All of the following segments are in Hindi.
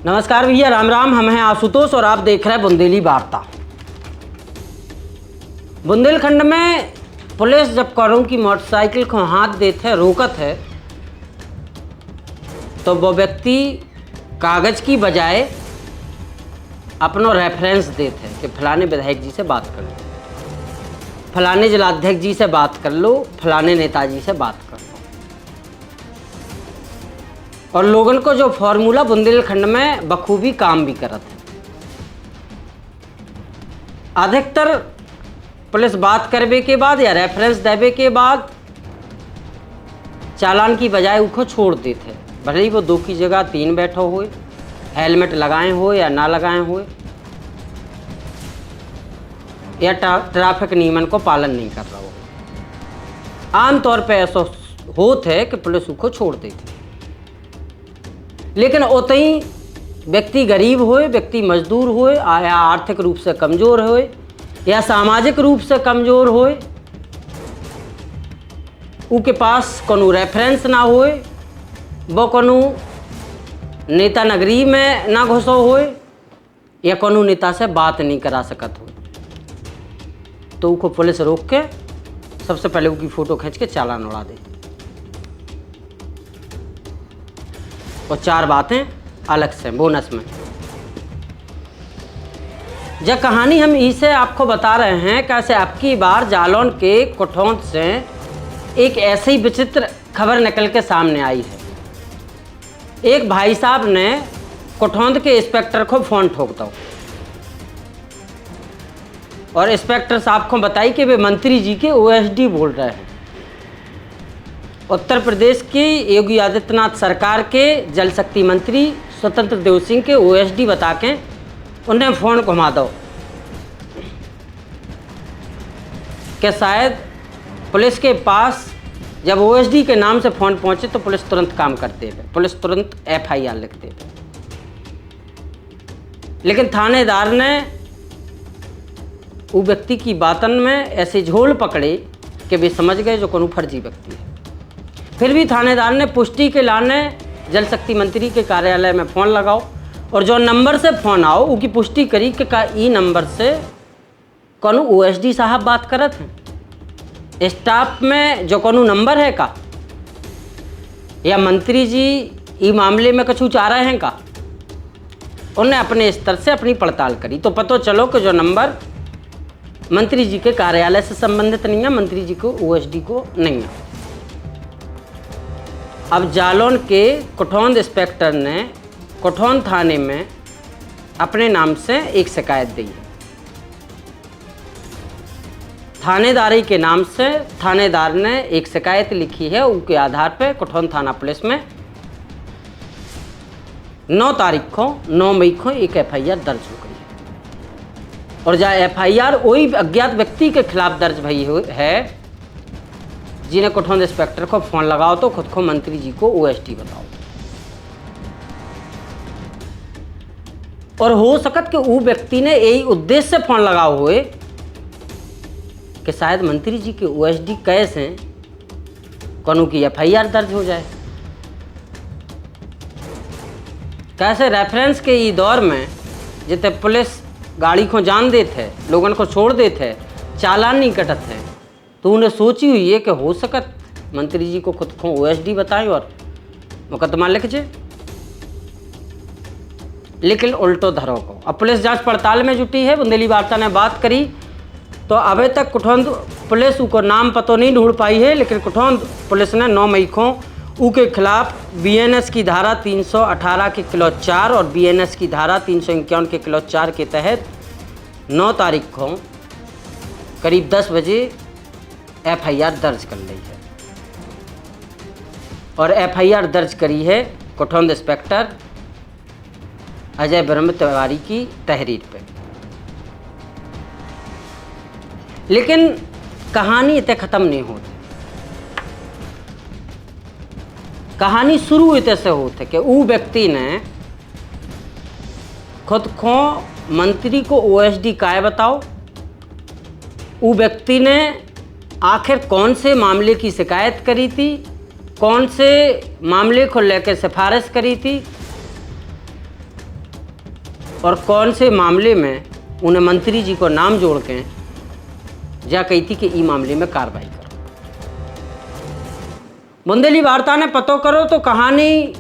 नमस्कार भैया, राम राम। हम हैं आशुतोष और आप देख रहे हैं बुंदेली वार्ता। बुंदेलखंड में पुलिस जब करों की मोटरसाइकिल को हाथ देते रोकत है तो वो व्यक्ति कागज की बजाय अपनो रेफरेंस देते हैं कि फलाने विधायक जी से बात कर लो, फलाने जिलाध्यक्ष जी से बात कर लो, फलाने नेताजी से बात कर लो। और लोगन को जो फॉर्मूला बुंदेलखंड में बखूबी काम भी करत है। अधिकतर पुलिस बात करने के बाद या रेफरेंस देवे के बाद चालान की बजाय उसको छोड़ देते हैं, भले ही वो 2 की जगह 3 बैठो हुए, हेलमेट लगाए हो या ना लगाए हुए, या ट्रैफिक नियमन को पालन नहीं कर रहा हो। आमतौर पे ऐसा होता है कि पुलिस उसको छोड़ देती है। लेकिन उतई व्यक्ति गरीब होए, व्यक्ति मजदूर होए, या आर्थिक रूप से कमज़ोर होए या सामाजिक रूप से कमज़ोर होए, उनके पास कोनो रेफरेंस ना होए, वो कोनो नेता नगरी में ना घुसो होए या कोनो नेता से बात नहीं करा सकत हो, तो उनको पुलिस रोक के सबसे पहले उनकी फ़ोटो खींच के चालान उड़ा दे। और 4 बातें अलग से बोनस में। यह कहानी हम इसे आपको बता रहे हैं कैसे आपकी बार जालौन के कोठौंद से एक ऐसी ही विचित्र खबर निकल के सामने आई है। एक भाई साहब ने कोठौंद के इंस्पेक्टर को फ़ोन ठोक दो और इंस्पेक्टर साहब को बताई कि वे मंत्री जी के ओएसडी बोल रहे हैं। उत्तर प्रदेश की योगी आदित्यनाथ सरकार के जल शक्ति मंत्री स्वतंत्र देव सिंह के ओएसडी बता के उन्हें फ़ोन घुमा दो कि शायद पुलिस के पास जब ओएसडी के नाम से फ़ोन पहुंचे तो पुलिस तुरंत काम करते हैं, पुलिस तुरंत एफआईआर लिखते हैं। लेकिन थानेदार ने वो व्यक्ति की बातन में ऐसे झोल पकड़े कि वे समझ गए जो कोनो फर्जी व्यक्ति है। फिर भी थानेदार ने पुष्टि के लाने जल शक्ति मंत्री के कार्यालय में फ़ोन लगाओ और जो नंबर से फ़ोन आओ उसकी पुष्टि करी कि का ई नंबर से कोनो ओएसडी साहब बात करत हैं। स्टाफ में जो कोनो नंबर है का या मंत्री जी ई मामले में कछु चाह रहे हैं का, उन्हें अपने स्तर से अपनी पड़ताल करी तो पता चलो कि जो नंबर मंत्री जी के कार्यालय से संबंधित नहीं है, मंत्री जी को ओएसडी को नहीं है। अब जालौन के कोठौंद इंस्पेक्टर ने कोठौंद थाने में अपने नाम से एक शिकायत दी है। थानेदारी के नाम से थानेदार ने एक शिकायत लिखी है। उसके आधार पर कोठौंद थाना पुलिस में 9 मई को एक एफआईआर दर्ज हो गई है। और जहाँ एफआईआर वही अज्ञात व्यक्ति के खिलाफ दर्ज भई है जिन्हें कोठौंद इंस्पेक्टर को फ़ोन लगाओ तो खुद को मंत्री जी को ओएसडी बताओ। और हो सकत कि वो व्यक्ति ने यही उद्देश्य से फ़ोन लगाओ हुए कि शायद मंत्री जी के ओएसडी कैसे कोनो की एफआईआर दर्ज हो जाए। कैसे रेफरेंस के ये दौर में जितने पुलिस गाड़ी को जान देते, लोगों को छोड़ देते, चालान नहीं कटत है, तो उन्हें सोची हुई है कि हो सकत मंत्री जी को खुद को ओएसडी बताएं और मुकदमा लिख जाए। लेकिन उल्टो धरो को अब पुलिस जांच पड़ताल में जुटी है। बुंदेली वार्ता ने बात करी तो अभी तक कोठौंद पुलिस को नाम पतो नहीं ढूंढ पाई है। लेकिन कोठौंद पुलिस ने 9 मई को उसके खिलाफ बीएनएस की धारा 318 के किलो 4 और बीएनएस की धारा 351 के किलो 4 के तहत 9 तारीख को करीब 10 बजे एफआईआर दर्ज कर ली है। और एफआईआर दर्ज करी है कोठौंद इंस्पेक्टर अजय ब्रह्म तिवारी की तहरीर पे। लेकिन कहानी इतने ख़त्म नहीं होती। कहानी शुरू इतने से होते कि वो व्यक्ति ने खुद को मंत्री को ओएसडी काय बताओ। वो व्यक्ति ने आखिर कौन से मामले की शिकायत करी थी, कौन से मामले को लेकर सिफारिश करी थी, और कौन से मामले में उन्हें मंत्री जी को नाम जोड़ के जा कही थी कि ई मामले में कार्रवाई करो। बुंदेली वार्ता ने पतो करो तो कहानी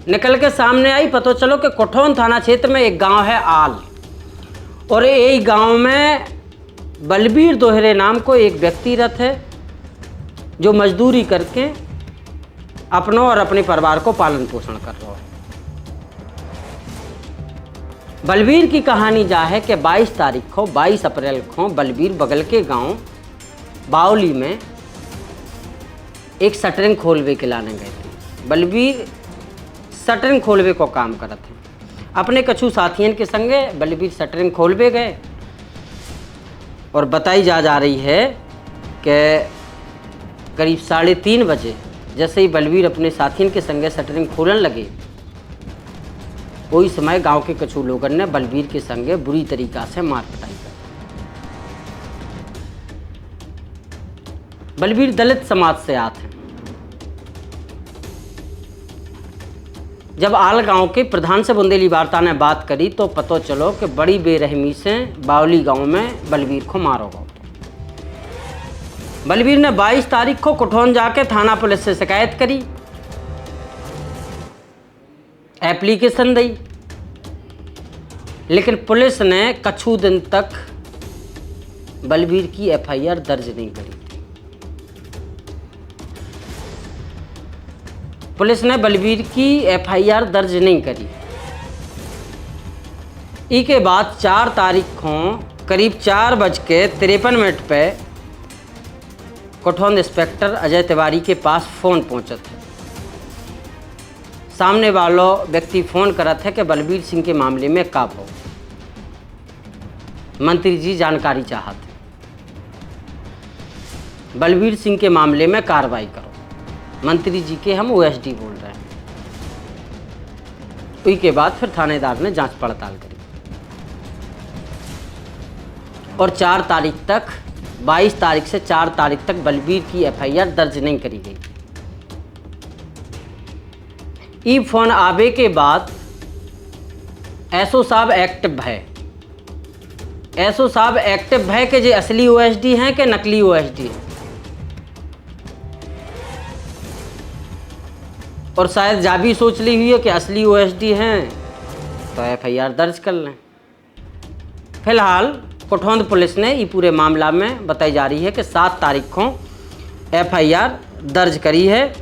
निकल के सामने आई। पतो चलो कि कोठौन थाना क्षेत्र में एक गांव है आल, और यही गांव में बलबीर दोहरे नाम को एक व्यक्ति रथ है जो मजदूरी करके अपनों और अपने परिवार को पालन पोषण कर रहा है। बलबीर की कहानी जा है कि 22 अप्रैल को बलबीर बगल के गांव बावली में एक शटरिंग खोलवे के लाने गए थे। बलबीर शटरिंग खोलवे को काम करत थे। अपने कछु साथियन के संगे बलबीर शटरिंग खोलवे गए, और बताई जा रही है कि करीब 3:30 बजे जैसे ही बलबीर अपने साथियन के संगे शटरिंग खोलन लगे, वही समय गांव के कछु लोगन ने बलबीर के संगे बुरी तरीका से मार पिटाई कर। बलबीर दलित समाज से आते हैं। जब आल गांव के प्रधान से बुंदेली वार्ता ने बात करी तो पतो चलो कि बड़ी बेरहमी से बावली गांव में बलबीर को मारो गो। बलबीर ने 22 तारीख को कोठौन जाके थाना पुलिस से शिकायत करी, एप्लीकेशन दी, लेकिन पुलिस ने कछु दिन तक बलबीर की एफआईआर दर्ज नहीं करी। पुलिस ने बलबीर की एफआईआर दर्ज नहीं करी। ई के बाद 4 तारीख को करीब 4:53 पे कोठौन इंस्पेक्टर अजय तिवारी के पास फ़ोन पहुंचा था। सामने वालों व्यक्ति फ़ोन करा था कि बलबीर सिंह के मामले में का हो, मंत्री जी जानकारी चाहते, बलबीर सिंह के मामले में कार्रवाई करो। मंत्री जी के हम ओएसडी बोल रहे हैं। उसके के बाद फिर थानेदार ने जांच पड़ताल करी और 4 तारीख तक 22 तारीख से 4 तारीख तक बलबीर की एफआईआर दर्ज नहीं करी गई। ई फोन आवे के बाद एसओ साहब एक्टिव है। एसओ साहब एक्टिव है कि जे असली ओएसडी हैं कि नकली ओएसडी हैं, और शायद जा भी सोच ली हुई है कि असली ओएसडी हैं तो एफआईआर दर्ज कर लें। फिलहाल कोठौंद पुलिस ने ये पूरे मामला में बताई जा रही है कि 7 तारीख को एफआईआर दर्ज करी है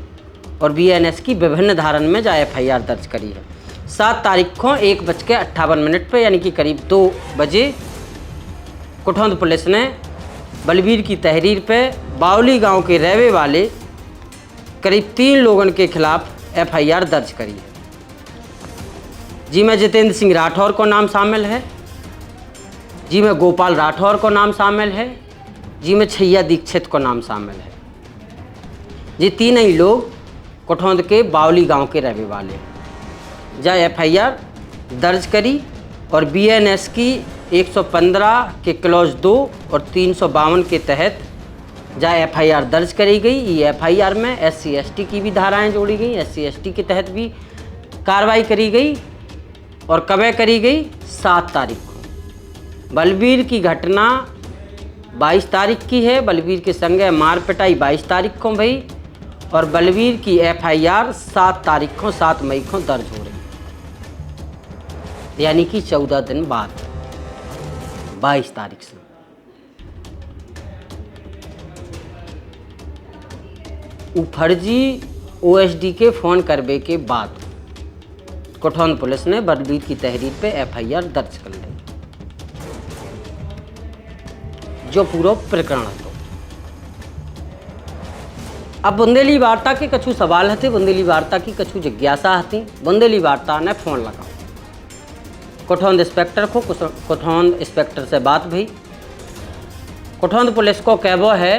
और बीएनएस की विभिन्न धारण में जा एफआईआर दर्ज करी है। 7 तारीख को 1:58 पे यानी कि करीब 2 बजे कोठौंद पुलिस ने बलबीर की तहरीर पे बावली गांव के रहने वाले करीब 3 लोगों के खिलाफ एफआईआर दर्ज करी है, जिसमें जितेंद्र सिंह राठौर को नाम शामिल है, जिसमें गोपाल राठौर को नाम शामिल है, जिसमें छैया दीक्षित को नाम शामिल है। ये 3 ही लोग कोठौंद के बावली गांव के रहने वाले हैं। जहाँ एफआईआर दर्ज करी और बीएनएस की 115 के क्लॉज 2 और 352 के तहत जहाँ एफआईआर दर्ज करी गई। ये एफआईआर में SC/ST की भी धाराएं जोड़ी गई, SC/ST के तहत भी कार्रवाई करी गई। और कब करी गई? 7 तारीख को। बलबीर की घटना 22 तारीख की है। बलबीर के संगे मार पिटाई 22 तारीख को भई, और बलबीर की एफआईआर 7 तारीख को 7 मई को दर्ज हो रही, यानी कि 14 दिन बाद 22 तारीख से। फर्जी ओएसडी के फ़ोन करवे के बाद कोठौंद पुलिस ने बलबीर की तहरीर पे एफआईआर दर्ज कर ली। जो पूरा प्रकरण है। अब बुंदेली वार्ता के कछु सवाल थे, बुंदेली वार्ता की कछु जिज्ञासा थी। बुंदेली वार्ता ने फ़ोन लगाओ कोठौंद इंस्पेक्टर को। कोठौंद इंस्पेक्टर से बात भई। कोठौंद पुलिस को कहबो है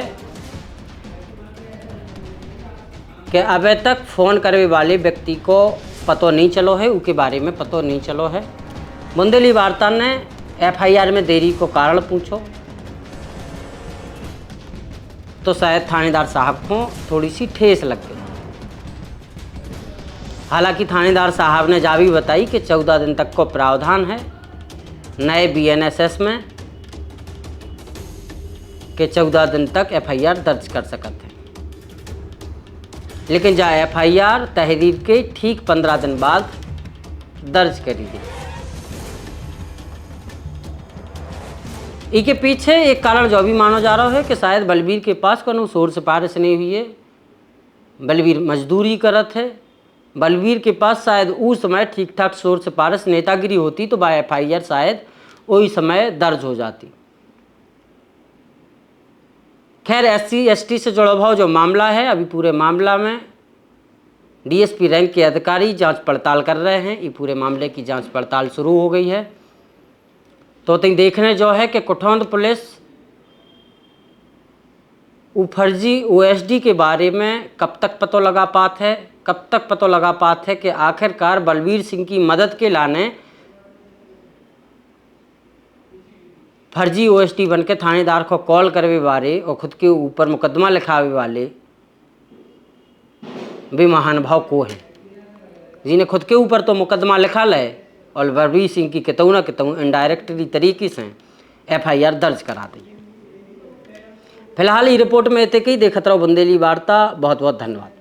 कि अबे तक फ़ोन करने वाले व्यक्ति को पतो नहीं चलो है, उसके बारे में पतो नहीं चलो है। बुंदेली वार्ता ने एफआईआर में देरी को कारण पूछो तो शायद थानेदार साहब को थोड़ी सी ठेस लग गई। हालांकि थानेदार साहब ने जा भी बताई कि 14 दिन तक को प्रावधान है नए BNSS में के 14 दिन तक FIR दर्ज कर सकते हैं। लेकिन जहाँ FIR तहरीर के ठीक 15 दिन बाद दर्ज करी गई। इसके पीछे एक कारण जो भी माना जा रहा है कि शायद बलबीर के पास कोनो शोर सिफारिश नहीं हुई है, बलबीर मजदूरी करत है। बलबीर के पास शायद उस समय ठीक ठाक शोर सिफारिश नेतागिरी होती तो बाय FIR शायद वही समय दर्ज हो जाती। खैर SC ST से जुड़ा हुआ जो मामला है, अभी पूरे मामला में DSP रैंक के अधिकारी जांच पड़ताल कर रहे हैं। ये पूरे मामले की जांच पड़ताल शुरू हो गई है। तो देखने जो है कि कुठौंद पुलिस फर्जी OSD के बारे में कब तक पता लगा पात है कि आखिरकार बलबीर सिंह की मदद के लाने फर्जी OSD बन के थानेदार को कॉल करवे वाले और खुद के ऊपर मुकदमा लिखावे वाले भी महानुभाव को हैं, जिन्हें खुद के ऊपर तो मुकदमा लिखा है और बलबीर सिंह की कितऊ न कितऊ इनडायरेक्टली तरीके से FIR दर्ज करा दी। फिलहाल ये रिपोर्ट में इतने ही देखते रहो बुंदेली वार्ता। बहुत बहुत धन्यवाद।